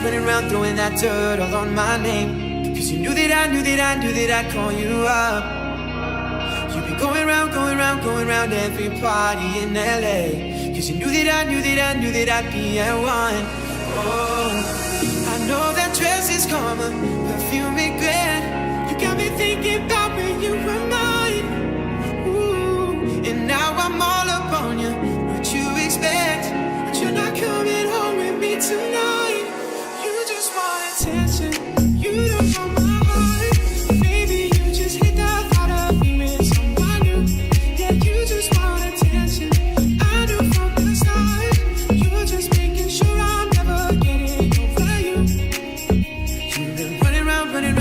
Running around, throwing that dirt all on my name. Cause you knew that I'd call you up. You've been going round every party in LA. Cause you knew that I'd be at one. Oh, I know that dress is karma, perfume regret. You got me thinking about when you were mine. Ooh, and now I'm all up on you. What you expect? But you're not coming home with me tonight. Attention, you don't want my heart. Baby, you just hate the thought of me with someone new. Yeah, you just want attention. I knew from the start. You're just making sure I'm never getting over you. You've been running around, throwing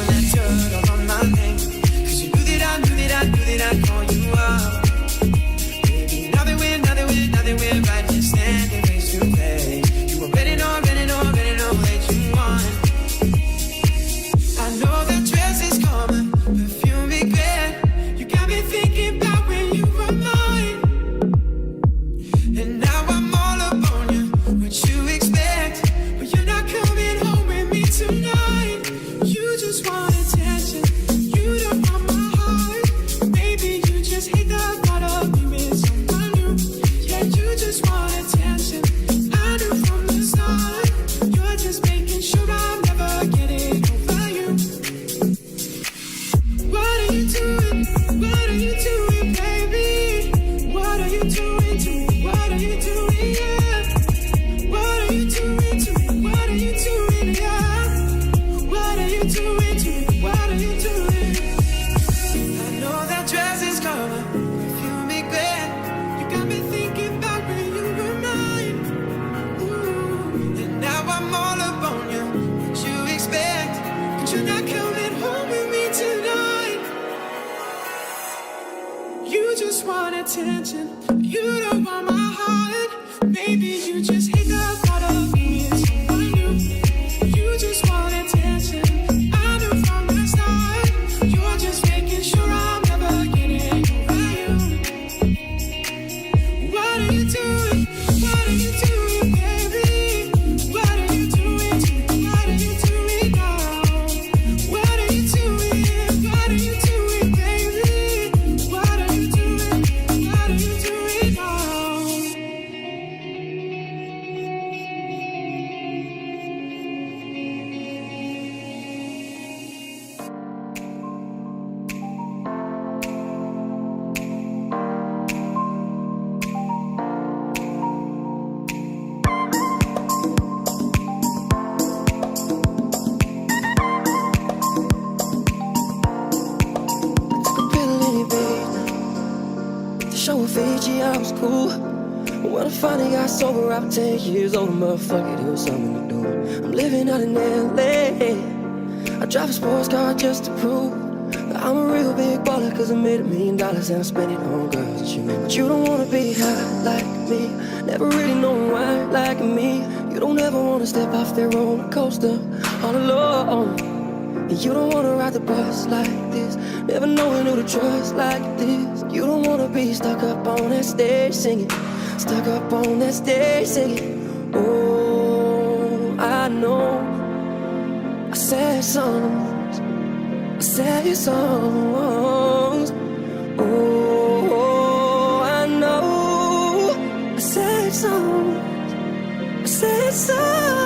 that dirt all on my name. Cause you knew that I'd call you up. Baby, now that we're right here standing face to face. You already know that I know that dress is karma, perfume regret. You got me thinking about when you were mine. And now I'm all up on you. What you expect? But you're not coming home with me tonight. You just want attention. You don't want my heart. Baby, you just hate the thought of me with someone new. Yeah, you just want attention. I knew from the start. You're just making sure I'm never getting over you. What are you doing, baby? What are you doing to me? What are you doing, yeah? What are you doing to me? What are you doing, yeah? What are you doing to me? What are you doing? I know that dress is karma, perfume regret. You got me thinking about when you were mine. Ooh, and now I'm all up on you. What you expect? But you're not coming home with me tonight. You just want attention. You don't want my heart. Maybe you just hate the thought of me as someone new. You just want attention. I knew from the start. You're just making sure I'm never getting over you. What are you doing? What are you doing, baby? What are you doing to me? What are you doing now? What are you doing? What are you doing, baby? What are you doing? What are you doing now? The show in Fiji, I was cool. When I finally got sober, I'm 10 years old, motherfucker, there was something to do. I'm living out in LA. I drive a sports car just to prove I'm a real big baller cause I made $1 million and I spent it on girls and you. But you don't wanna be high like me, never really know why like me. You don't ever wanna step off that roller coaster all alone. And you don't wanna ride the bus like this, never knowing who to trust like this. You don't wanna be stuck up on that stage singing, stuck up on that stage singing. Oh, I know I sad songs, I sad songs. Oh, I know I sad songs, I sad songs.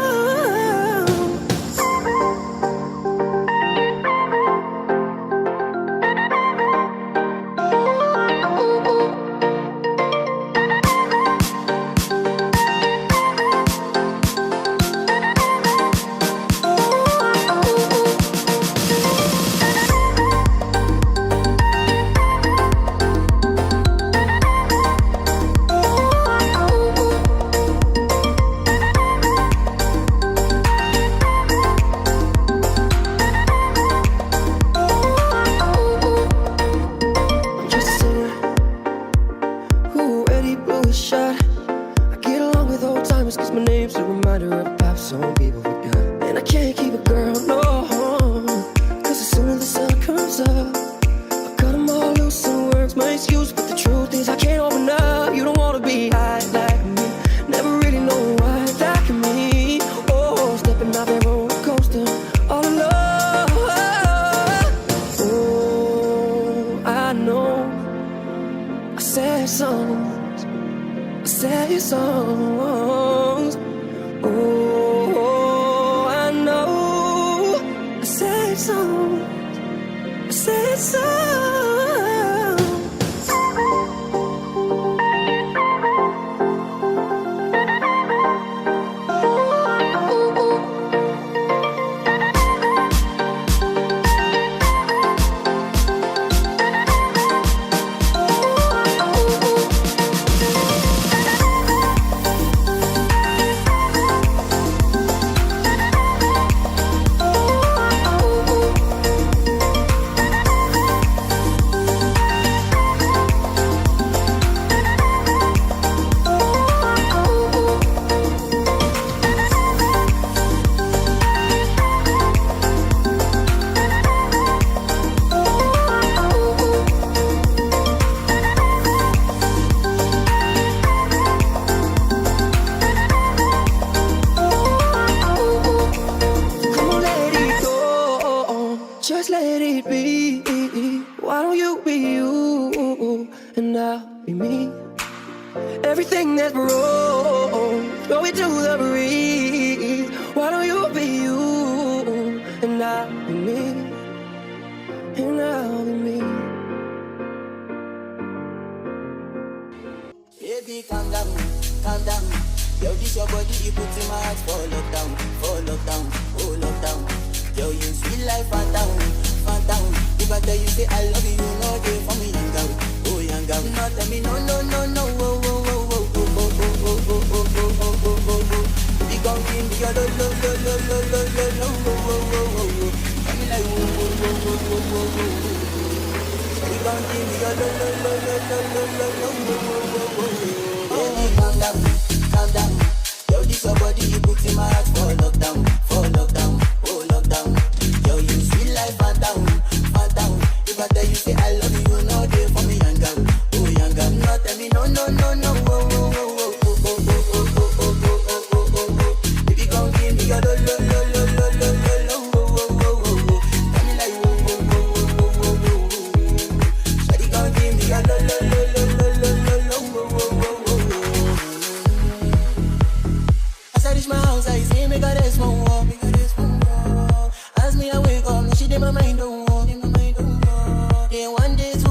As me I wake up, she did my mind don't walk. Then one day, two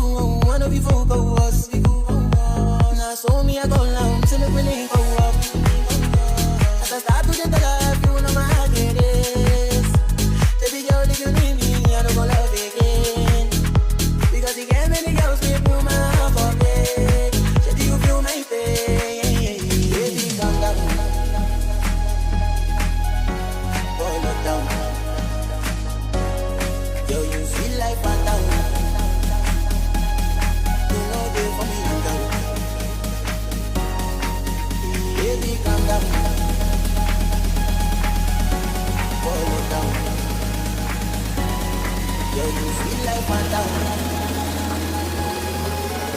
sweet life, Fanta.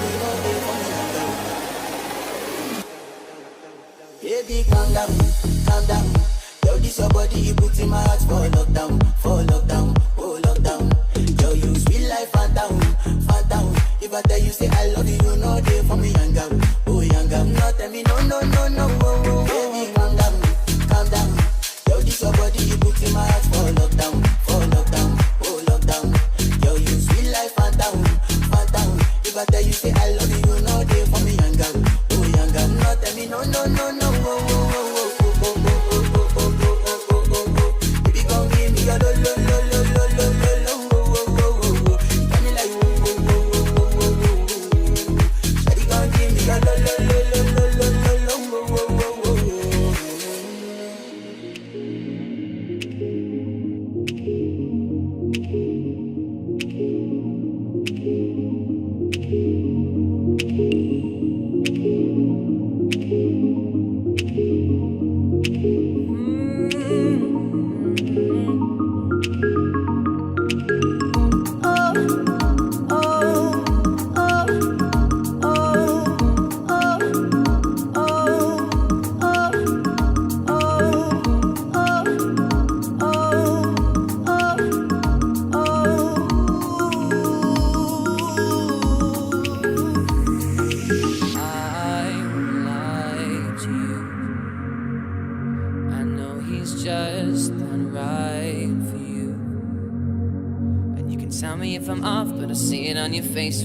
You know they for me, baby, calm down, calm down. Yo, this your body, you put in my heart for lockdown, oh lockdown. Yo, you sweet life, phantom, phantom. If I tell you say I love you, you know they for me, young girl, oh young girl. No, tell me no, no, no, no, oh, oh. Baby, calm down, calm down. Yo, this your body, you put in my heart for lockdown, oh lockdown. Yo, you sweet life, phantom, phantom. If I tell you say I love you, you know they for me, young girl, oh young girl. No, tell me no, no, no, no, oh, oh, oh, oh.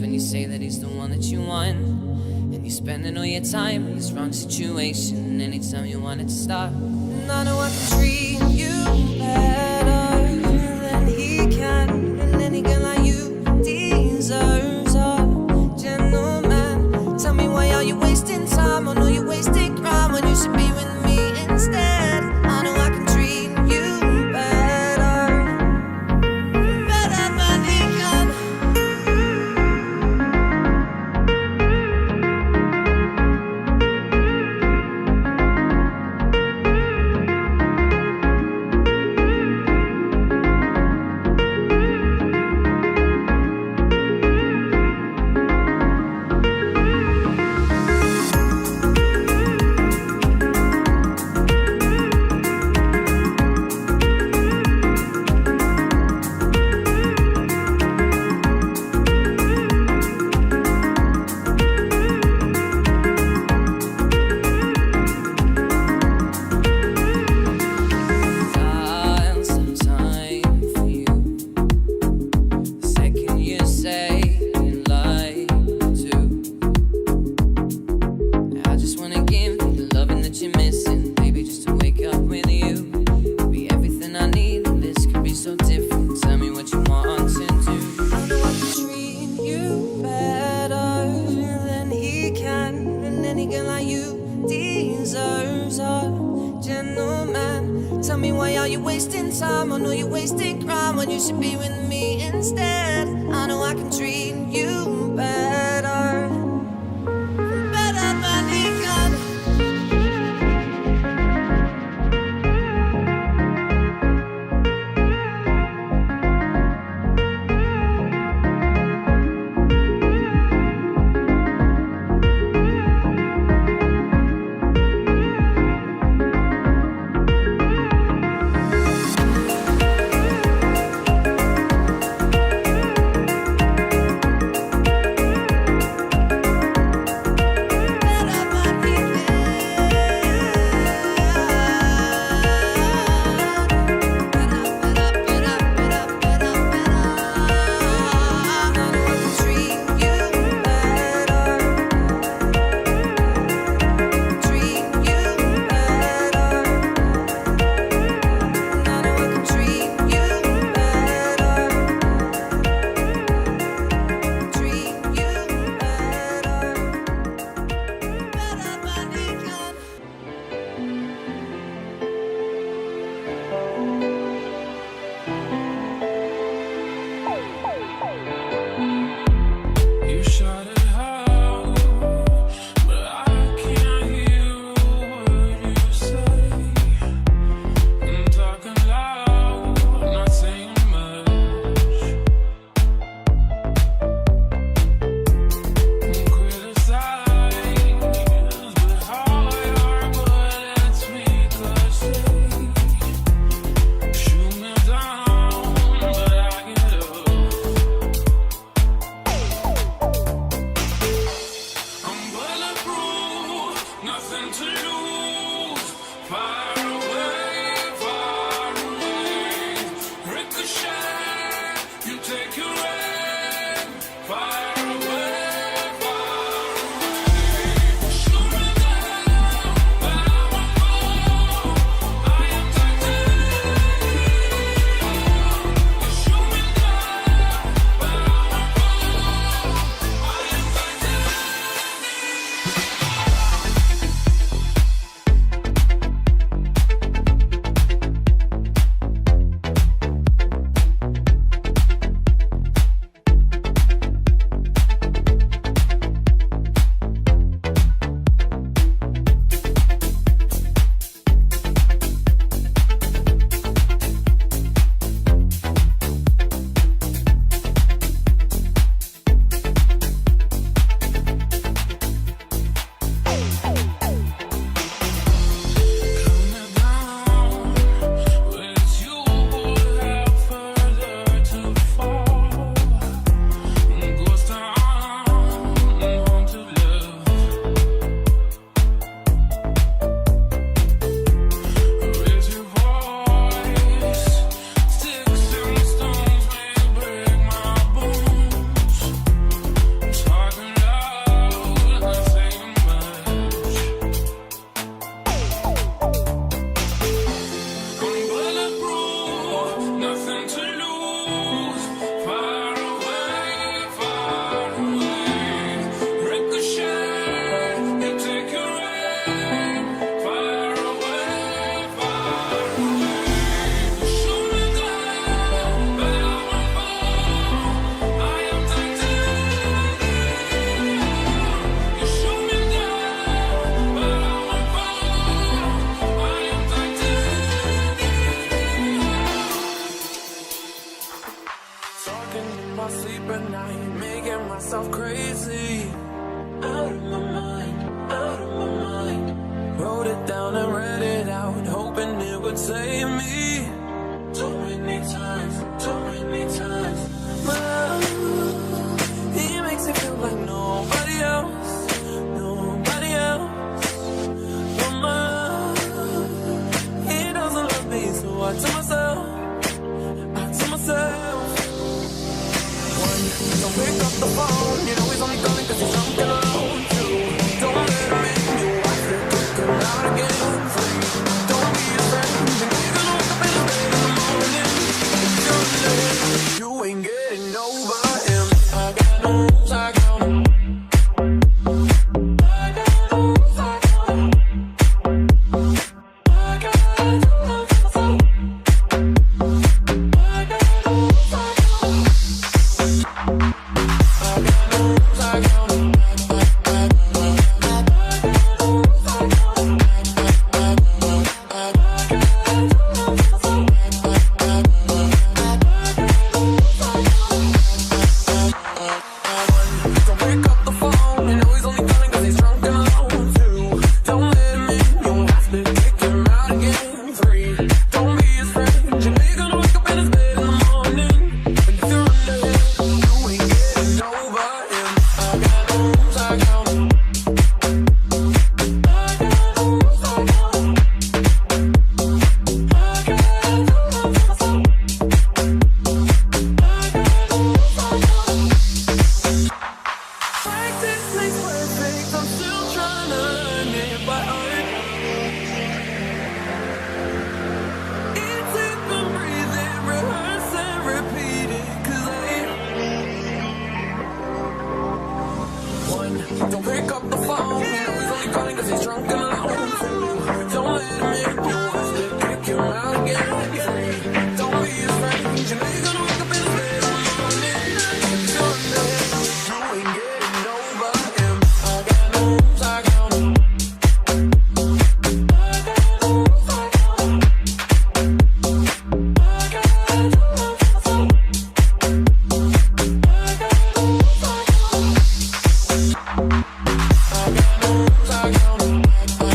When you say that he's the one that you want, and you're spending all your time in this wrong situation anytime you want it to stop. And I know I can treat you better than he can, and any girl like you deserves a gentleman. Tell me why are you wasting time? I know you're wasting crime when you should be with me instead. I know I can treat you better than he can. making myself crazy. Out of my mind, out of my mind. Wrote it down and read it out, hoping it would save me. Too many times, too many times. My love, he makes it feel like nobody else, nobody else. But my love, he doesn't love me, so I tell myself, one, don't pick up the phone, you know he's only calling cause he's drunk and alone. Two, don't let him in, you watch the kick him out again. Three, don't be a friend, and you're gonna wake up in his bed in the morning. If you're late, you ain't getting over him. I got no rules, I count him. I got no rules, I count him. I got no rules, I count him. Don't pick up the phone, you know he's only calling cause he's drunk and alone. Two, don't let him in, you have to kick him out again. Three, don't be his friend, you know you're gonna wake up in his bed in the morning. If you're dead, you ain't getting over him. I got no rules, I count him. I got no rules, I count him. I got no rules, I count him. I got no rules, I count him. I got no rules, I count him.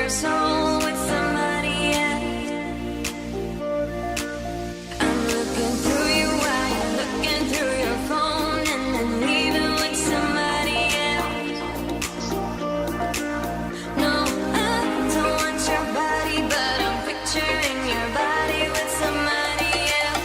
your soul with somebody else. I'm looking through you while you're looking through your phone, and then leaving with somebody else. No, I don't want your body, but I'm picturing your body with somebody else.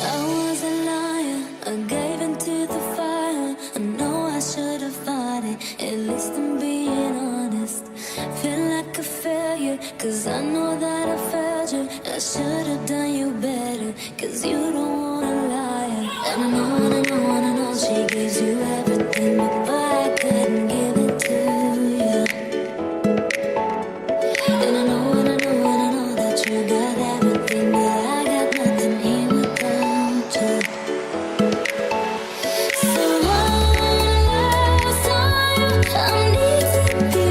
I was a liar, I gave into the fire. I know I should have fought it, at least I'm being honest. Feel like a failure, cause I know that I failed you. I should have done you better, cause you don't wanna lie. And I know she gives you everything, but I couldn't give it to you. And I know that you got everything, but I got nothing here without you. So one last time, I need to be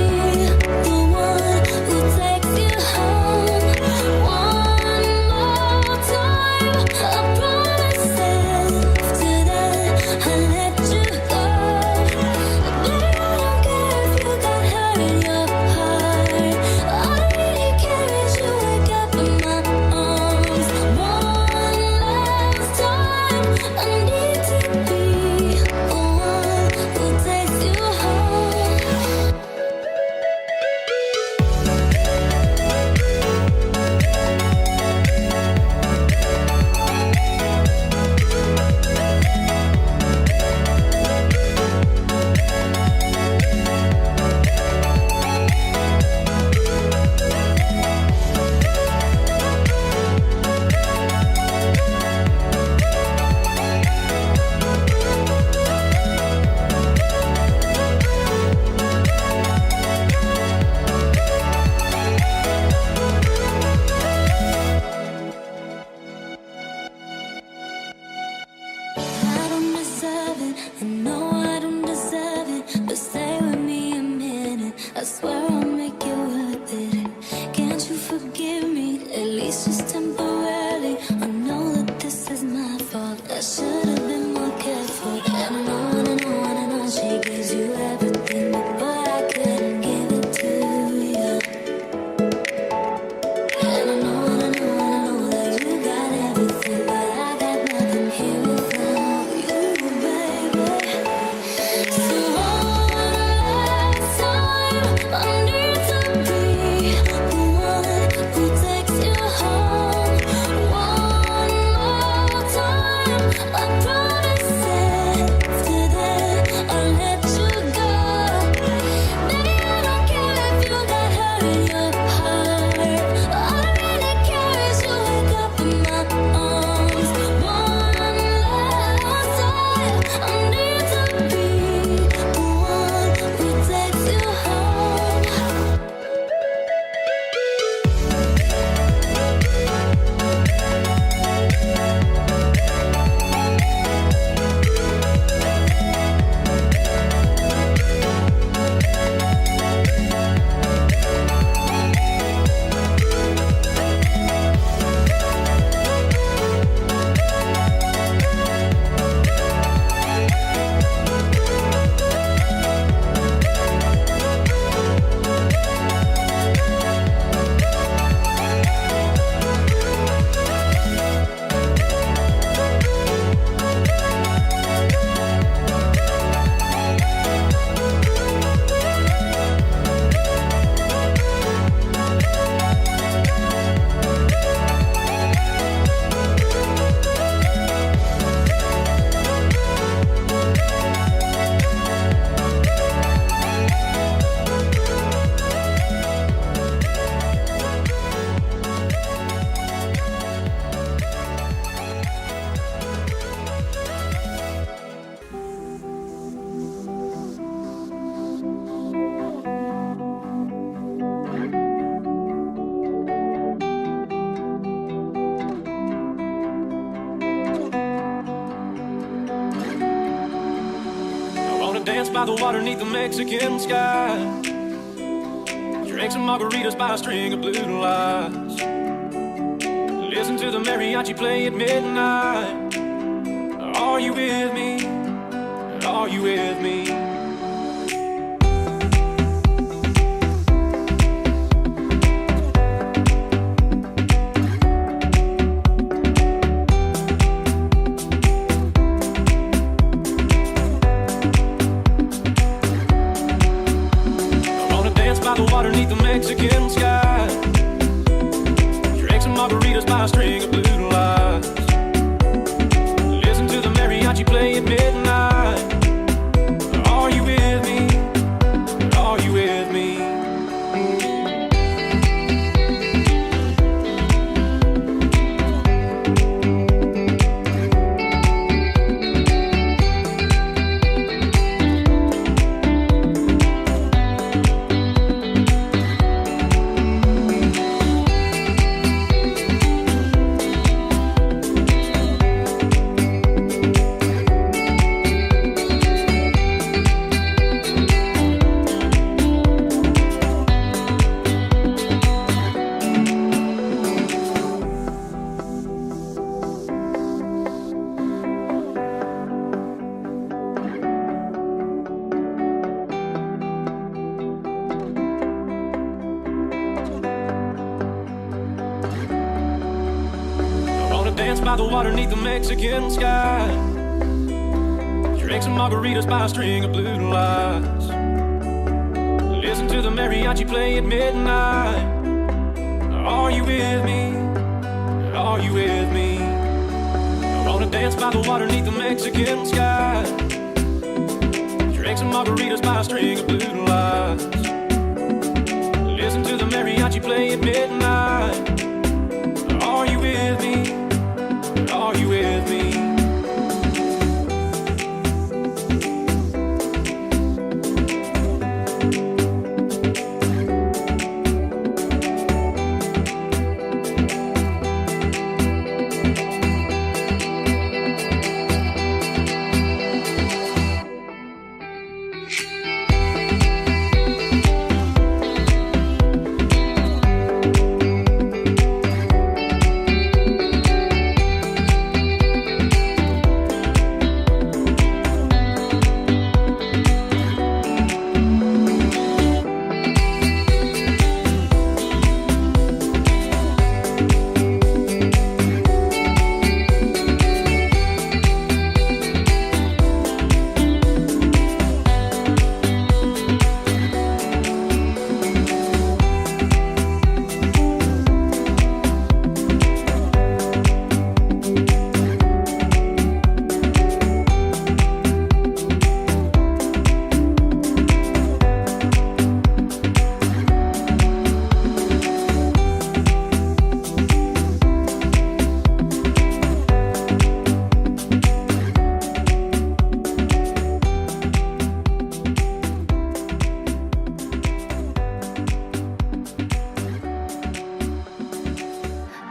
the one who takes you home. One more time, I by the water neath the Mexican sky. Drink some margaritas by a string of blue lights. Listen to the mariachi play at midnight. Are you with me? Are you with me? By the water neath the Mexican sky. Drink some margaritas by a string of blue lights. Listen to the mariachi play at midnight. Are you with me? Are you with me? By the water neath the Mexican sky. Drink some margaritas by a string of blue lights. Listen to the mariachi play at midnight. Are you with me? Are you with me? I wanna dance by the water neath the Mexican sky. Drink some margaritas by a string of blue lights. Listen to the mariachi play at midnight. Are you with me? Are you with me?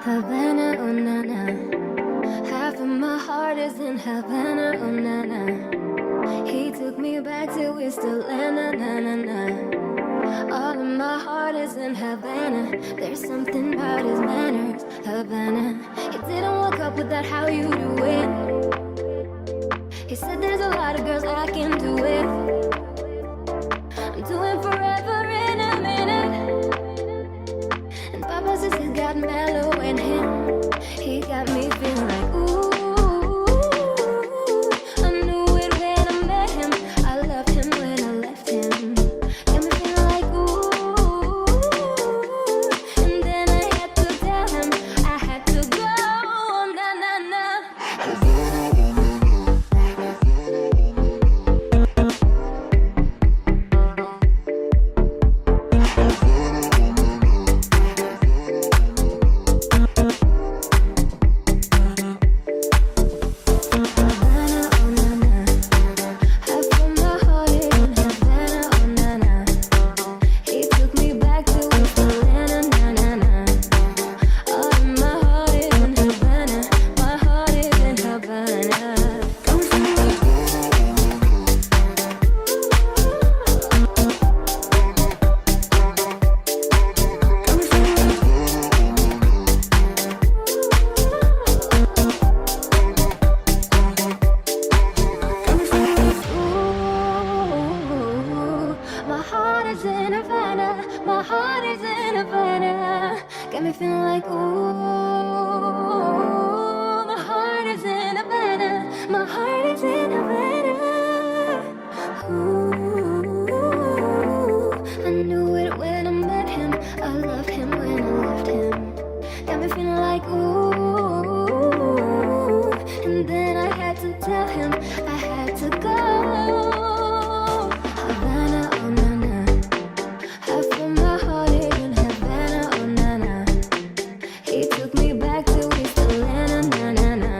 Havana, oh na na. Half of my heart is in Havana, oh na na. He took me back to Whistler, na na na na. All of my heart is in Havana. There's something about his manners, Havana. He didn't walk up with that how you do it. He said there's a lot of girls I can do it. I'm doing forever in a minute. And Papa says he's got mellow in him. He got me feeling like ooh. I knew it when I met him. I loved him when I left him. Got me feeling like ooh. And then I had to tell him I had to go. Na na na. is in Havana, my heart is in Havana. Got me feeling like ooh, my heart is in Havana, my heart is in Havana. Ooh, I knew it when I met him, I loved him when I left him. Got me feeling like ooh, and then I had to tell him I had to go. Havana, oh na na, half of my heart is in Havana, oh na na. He took me back to East Atlanta, na na na.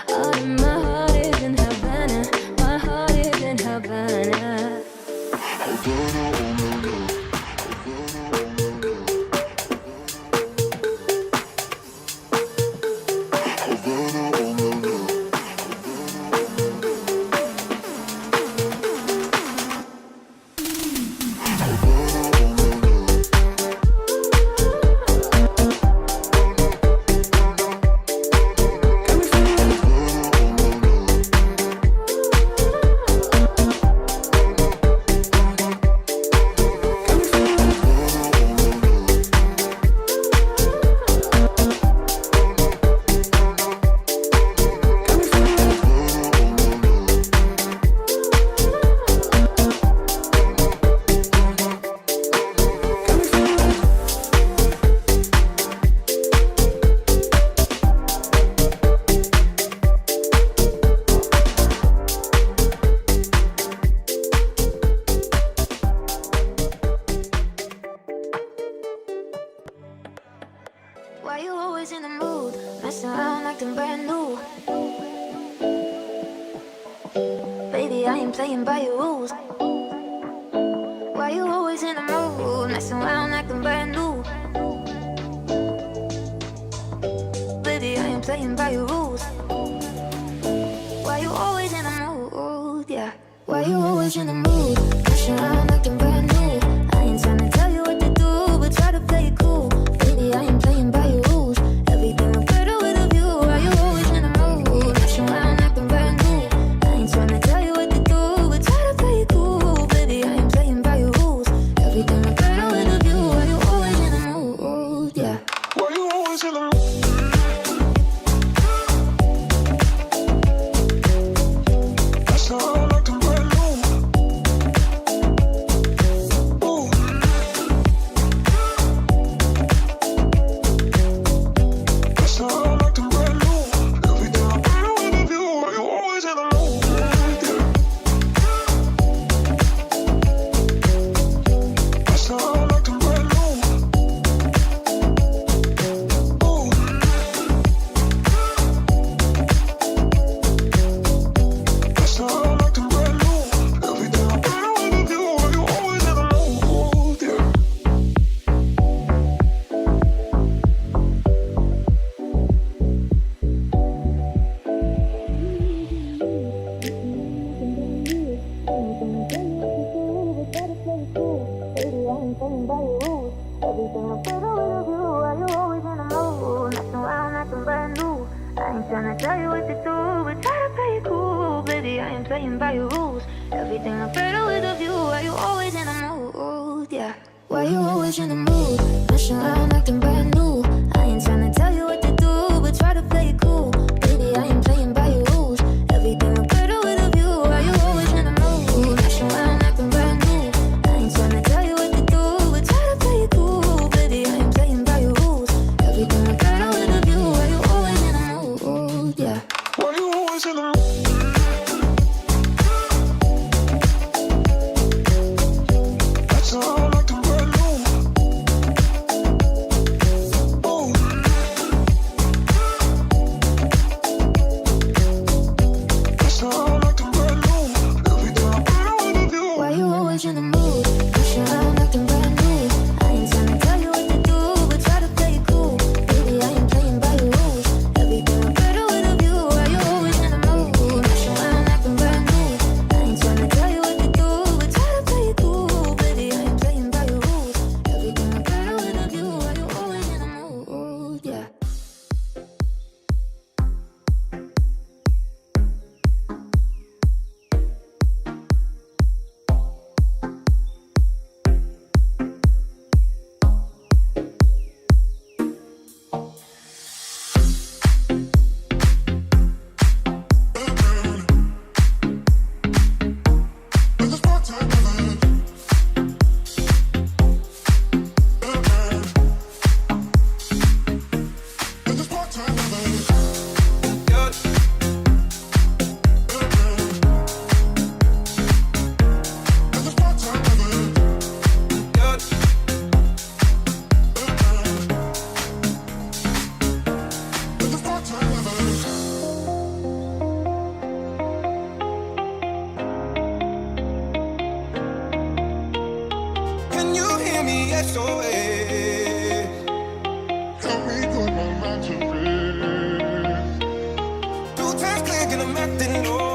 All of my heart is in Havana, my heart is in Havana. Havana, oh na na. Havana, oh na na. Why you always in the mood? Messing around acting brand new. Baby, I ain't playing by your rules. Why you always in the mood? Messing around acting brand new. Baby, I ain't playing by your rules. Why you always in the mood? Yeah. Why you always in the mood? Messing around acting brand new. I ain't trying to tell you what to do, but try to play it cool. Baby, I ain't playing by your rules. Everything look better with a view. Why you always in the mood? Messing around acting brand new. I ain't trying to tell you what to do, but try to play it cool. Baby, I ain't playing by your rules. Everything look better with a view. Why you always in the mood? Yeah. Why you always in the mood? That's how I like them brand new. Ooh. That's how I like them brand new. Everything I better with a view. Why you always in the mood? Yeah. That's how I like them brand new. Ooh. That's how I like them brand new. Everything I better with a view. Why you always in the mood? Yeah. Tell you what to do, but try to play it cool. Baby, I ain't playing by your rules. Everything look better with a view. Why you always in the mood? Yeah. Why you always in the mood? Messing around acting brand new. I ain't trying to tell you what to do, but try to play it cool. Baby, I ain't playing by your rules. Everything look better with a view. Why you always in the mood? Messing around acting brand new. I ain't trying to tell you what to do, but try to play it cool. Baby, I ain't playing by your rules. Everything look better with a view. Why you always in the mood? Yeah. Why you always in the mood? That's how I like them brand new. Ooh. That's how I like them brand new. Everything I better with a view. Why you always in the mood? Pushing around acting brand new. I ain't trying to tell you what to do, but try to play it cool. Baby, I ain't playing by your rules. Everything look better with a view. Why you always in the mood? Pushing around acting brand new. I ain't trying to tell you what to do, but try to play it cool. Baby, I ain't playing by your rules. Everything look better with a view. Why you always in the mood? Yeah. Can you hear me? SOS. Help me put my mind to rest. 2 times click and I'm acting low.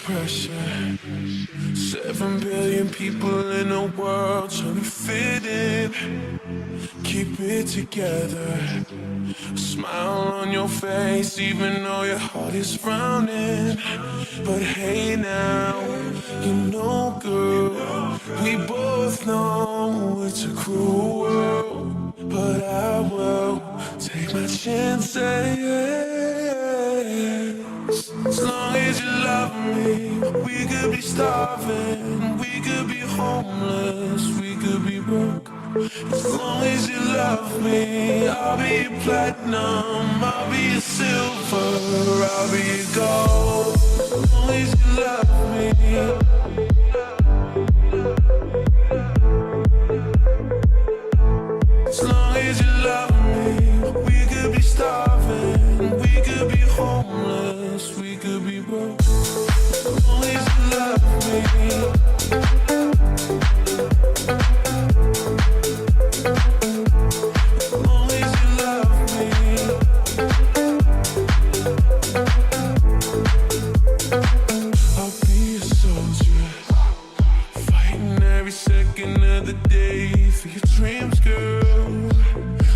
pressure. 7 billion people in the world trying to fit in. keep it together. A smile on your face, even though your heart is frowning. But hey now, you know, girl, we both know it's a cruel world. But I will take my chances. As long as you love me, we could be starving, we could be homeless, we could be broke. As long as you love me, I'll be your platinum, I'll be your silver, I'll be your gold. As long as you love me. As long as you love me, we could be starving, we could be homeless, we could be broke. As long as you love me. As long as you love me. I'll be a soldier, fighting every second of the day for your dreams, girl.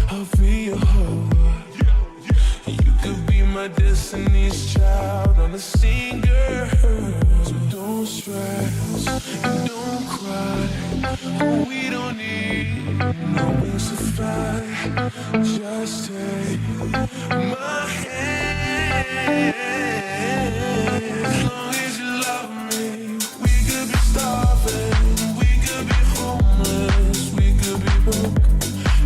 I'll be your hope. You could be my destiny's child on the scene, girl. So don't stress and don't cry. Oh, we don't need no wings to fly. Just take my hand. As long as you love me, we could be starving, we could be homeless, we could be broke.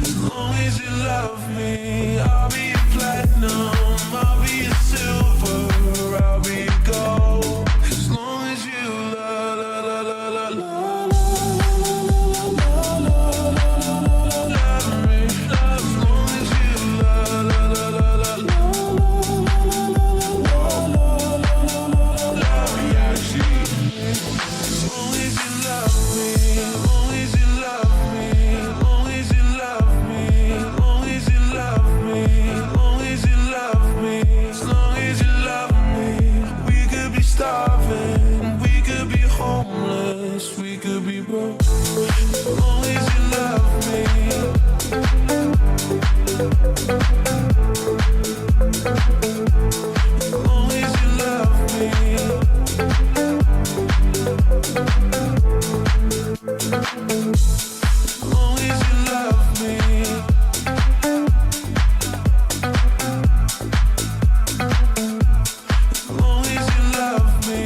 As long as you love me, I'll be your platinum, I'll be your silver, I'll be your gold. As long as you love me, as long as you we could be broke. As long as you love me. As long as you love me. As long as you love me. As long as you love me.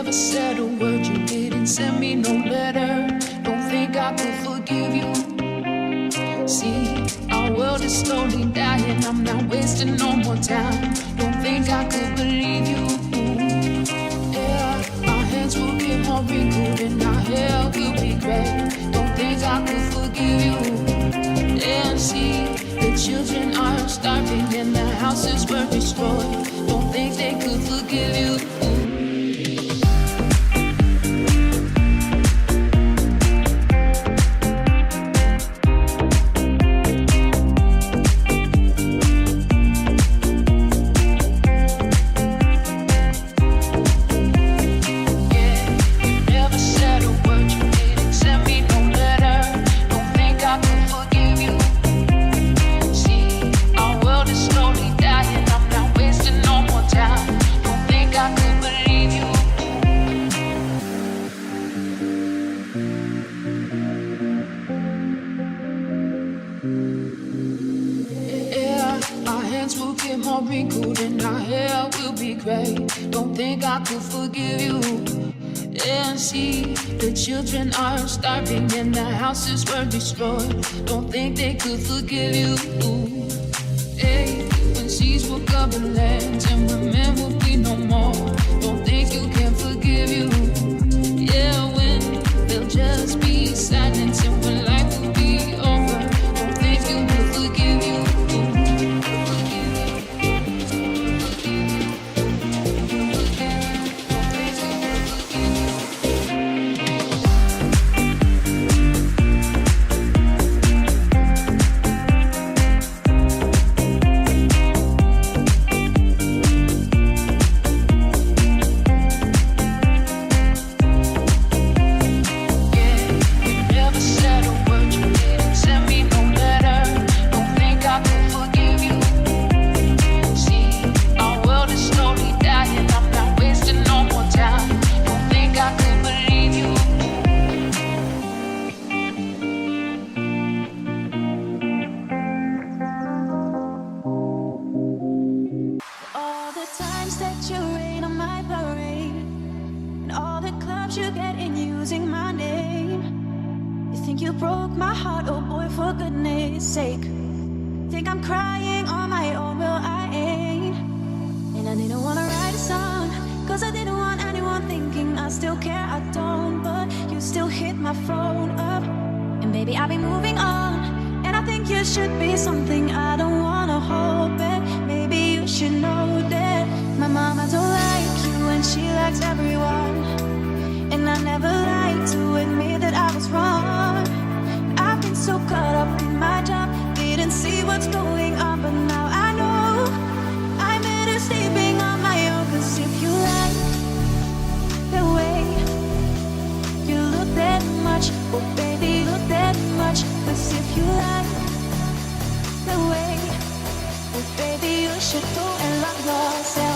Said a word, you didn't send me no letter. Don't think I could forgive you. See, our world is slowly dying. I'm not wasting no more time. Don't think I could believe you. Yeah, our hands will get more wrinkled and our hair will be gray. Don't think I could forgive you. Yeah, see, the children are starving and the houses were destroyed. Don't think they could forgive you. Don't think I could forgive you. And see, the children are starving and the houses were destroyed. Don't think they could forgive you. Hey, when seas will cover lands and when men will be no more. Don't think you can forgive you. Yeah, when there'll just be silence and when life will be over. Don't think you times that you rain on my parade, and all the clubs you get in using my name. You think you broke my heart, oh boy, for goodness sake. Think I'm crying on my own, well I ain't. And I didn't wanna write a song, cause I didn't want anyone thinking I still care, I don't. But you still hit my phone up, and baby I've been moving on. And I think you should be something I don't wanna hold back. Maybe you should know that my mama don't like you and she likes everyone. And I never like to admit that I was wrong. I've been so caught up in my job, didn't see what's going on, but now I know I'm better sleeping on my own. Cause if you like the way you look that much, oh baby, look that much. Cause if you like the way, oh baby, you should go and love yourself.